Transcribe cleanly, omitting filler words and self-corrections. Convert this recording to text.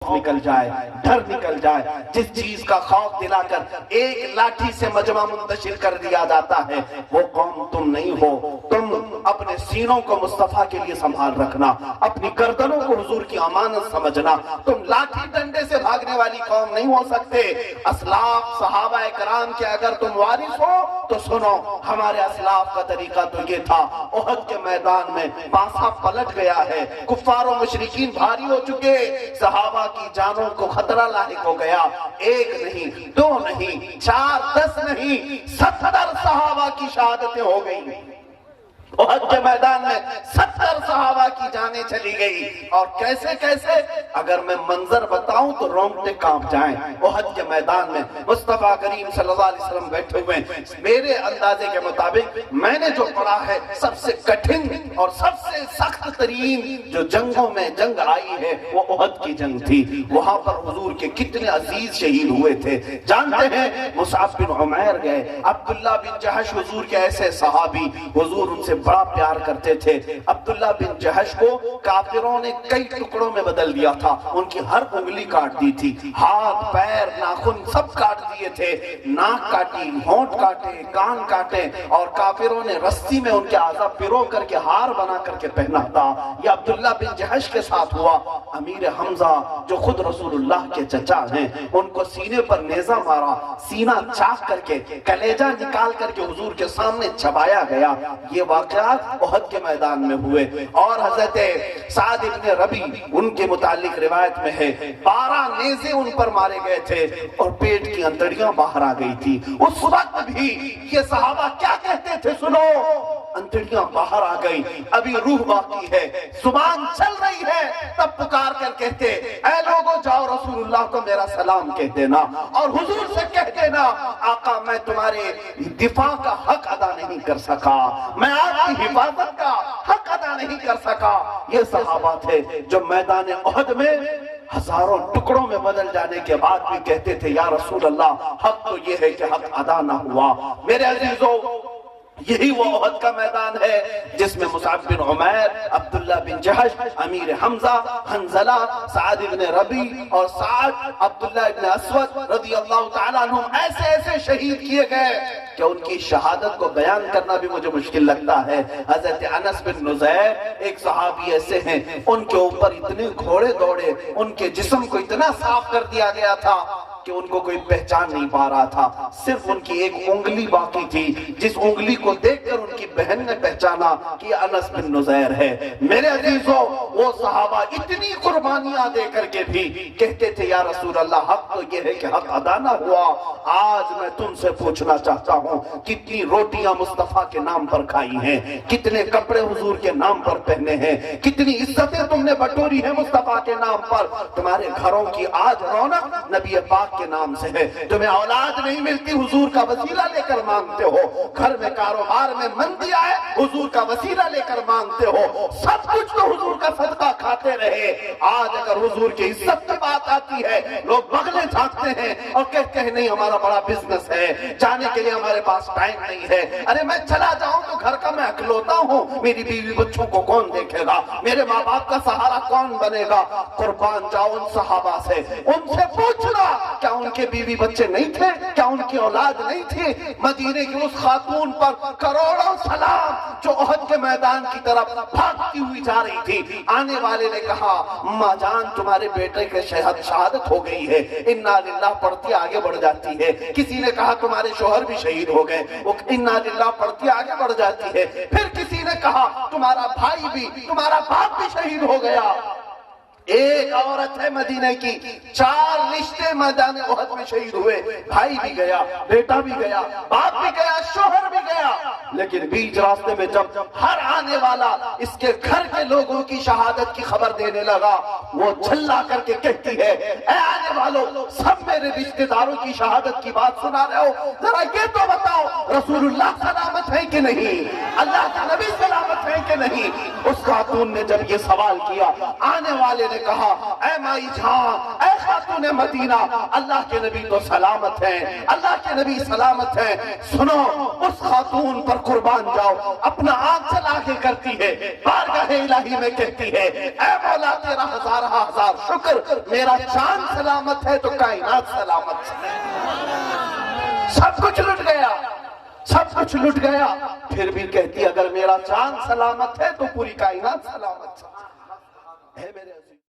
خوف نکل جائے، ڈر نکل جائے، جس چیز کا خوف دلا کر ایک لاٹھی سے مجمع منتشر کر دیا جاتا ہے، وہ قوم تم نہیں ہو۔ تم اپنے سینوں کو مصطفیٰ کے لیے سنبھال رکھنا، اپنی گردنوں کو حضور کی امانت سمجھنا۔ تم لاٹھی ڈنڈے سے بھاگنے والی قوم نہیں ہو سکتے۔ اسلاف صحابہ کرام کے اگر تم وارث ہو تو سنو، ہمارے اسلاف کا طریقہ تو یہ تھا۔ احد کے میدان میں پاسا پلٹ گیا ہے، کفار و مشرکین بھاری ہو چکے، صحابہ کی جانوں کو خطرہ لاحق ہو گیا۔ ایک نہیں، دو نہیں، 4 10 نہیں، 70 صحابہ کی شہادتیں ہو گئی۔ احد کے میدان میں 70 صحابہ کی جانیں چلی گئی۔ اور کیسے کیسے، اگر میں منظر بتاؤں تو رونگٹے کانپ جائیں۔ احد کے میدان میں مصطفیٰ کریم صلی اللہ علیہ وسلم بیٹھے ہوئے ہیں۔ میرے اندازے کے مطابق میں نے جو پڑھا ہے، سب سے کٹھن اور سب سے سخت ترین جو جنگوں میں جنگ آئی ہے وہ احد کی جنگ تھی۔ وہاں پر حضور کے کتنے عزیز شہید ہوئے تھے جانتے ہیں؟ مصعب بن عمیر گئے، عبداللہ بن جہش حضور کے ایسے صحابی، حضور ان سے بڑا پیار کرتے تھے۔ عبداللہ بن جہش کو کافروں نے کئی ٹکڑوں میں بدل دیا تھا، ان کی ہر انگلی کاٹ دی تھی، ہاتھ پیر ناخن سب کاٹ دیے تھے، ناک کاٹی، ہونٹ کاٹے، کان کاٹے، اور کافروں نے رسی میں ان کے اعضاء پرو کر کے ہار بنا کر کے پہنا تھا۔ یہ عبداللہ بن جہش کے ساتھ ہوا۔ امیر حمزہ جو خود رسول اللہ کے چچا ہیں، ان کو سینے پر نیزہ مارا، سینہ چاک کر کے کلیجہ نکال کر کے حضور کے سامنے چبایا گیا۔ یہ واقعات احد کے میدان میں ہوئے۔ اور حضرت سعد بن ربی ان کے متعلق روایت میں ہے 12 نیزے ان پر مارے گئے تھے اور پیٹ کی انتڑیاں باہر آ گئی تھی۔ اس وقت بھی یہ صحابہ کیا کہتے تھے؟ سنو، انتڑیاں باہر آ گئی، ابھی روح باقی ہے، زبان چل رہی ہے، تب پکار کر کہتے اے لوگوں جاؤ رسول اللہ کو میرا سلام کہہ دینا اور حضور سے کہہ دینا آقا میں تمہارے دفاع کا حق ادا نہیں کر سکا، میں آپ کی حفاظت کا حق ادا نہیں کر سکا۔ یہ صحابہ تھے جو میدان احد میں ہزاروں ٹکڑوں میں بدل جانے کے بعد بھی کہتے تھے یا رسول اللہ حق تو یہ ہے کہ حق ادا نہ ہوا۔ میرے عزیزو، یہی وہ احد کا میدان ہے جس میں مصعب بن عمیر، عبداللہ بن جہش، امیر حمزہ، حنظلہ، سعد بن ربی اور سعد عبداللہ بن اسود رضی اللہ تعالیٰ عنہم ایسے ایسے شہید کیے گئے کہ ان کی شہادت کو بیان کرنا بھی مجھے مشکل لگتا ہے۔ حضرت انس بن نزیر ایک صحابی ایسے ہیں، ان کے اوپر اتنے گھوڑے دوڑے، ان کے جسم کو اتنا صاف کر دیا گیا تھا کہ ان کو کوئی پہچان نہیں پا رہا تھا، صرف ان کی ایک انگلی باقی تھی، جس انگلی کو دیکھ کر ان کی بہن نے پہچانا کہ انس بن نزیر ہے۔ میرے عزیزو، وہ صحابہ اتنی قربانیاں دے کر کے بھی کہتے تھے یا رسول اللہ حق تو یہ ہے کہ حق ادا نہ ہوا۔ آج میں تم سے پوچھنا چاہتا ہوں کتنی روٹیاں مصطفیٰ کے نام پر کھائی ہیں، کتنے کپڑے حضور کے نام پر پہنے ہیں، کتنی عزتیں تم نے بٹوری ہیں مصطفیٰ کے نام پر۔ تمہارے گھروں کی آج رونق نبی پاک کے نام سے ہے، تمہیں اولاد نہیں ملتی حضور کا وسیلہ لے کر مانگتے ہو، گھر میں کاروبار میں مندی آئے حضور کا وسیلہ لے کر مانگتے ہو، سب کچھ تو حضور کا صدقہ کھاتے رہے۔ آج اگر حضور کی عزت کی بات آتی ہے لوگ بغلیں جھانکتے ہیں اور کہتے ہیں نہیں ہمارا بڑا بزنس ہے، جانے کے لیے ہمارے پاس ٹائم نہیں ہے، ارے میں چلا جاؤں تو گھر کا میں اکلوتا ہوں، میری بیوی بچوں کو کون دیکھے گا، میرے ماں باپ کا سہارا کون بنے گا۔ قربان جاؤ ان صحابہ سے، ان سے پوچھنا کیا ان کے بیوی بچے نہیں تھے، کیا ان کی اولاد نہیں تھی؟ مدینے کی اس خاتون پر کروڑوں سلام جو احد کے میدان کی طرف بھاگتی ہوئی جا رہی تھی۔ آنے والے نے کہا اماں جان تمہارے بیٹے کے شہادت ہو گئی ہے، انا للہ پڑھتی آگے بڑھ جاتی ہے۔ کسی نے کہا تمہارے شوہر بھی شہید ہو گئے، وہ انا للہ پڑھتی آگے بڑھ جاتی ہے۔ پھر کسی نے کہا تمہارا بھائی بھی، تمہارا باپ بھی شہید ہو گیا۔ ایک عورت ہے مدینے کی، 4 رشتے میدان احد میں شہید ہوئے، بھائی بھی گیا، بیٹا بھی گیا، باپ بھی گیا، شوہر بھی گیا۔ لیکن بیچ راستے میں جب ہر آنے والا اس کے گھر کے لوگوں کی شہادت کی خبر دینے لگا، وہ چلا کر کے کہتی ہے اے آنے والوں سب میرے رشتے داروں کی شہادت کی بات سنا رہے ہو، ذرا یہ تو بتاؤ رسول اللہ سلامت ہے کہ نہیں، اللہ کے نبی سلامت ہے کہ نہیں۔ اس خاتون نے جب یہ سوال کیا، آنے والے نے کہا اے مائی جان، اے خاتون مدینہ، اللہ کے نبی تو سلامت ہیں، اللہ کے نبی سلامت ہیں۔ سنو، اس خاتون پر قربان جاؤ، اپنا آنکھ چلا کے کرتی ہے، بارگاہ الہی میں کہتی ہے اے مولا تیرا ہزارہ ہزار شکر، میرا چاند سلامت ہے تو کائنات سلامت ہے۔ سب کچھ لٹ گیا، سب کچھ لٹ گیا، پھر بھی کہتی اگر میرا چاند سلامت ہے تو پوری کائنات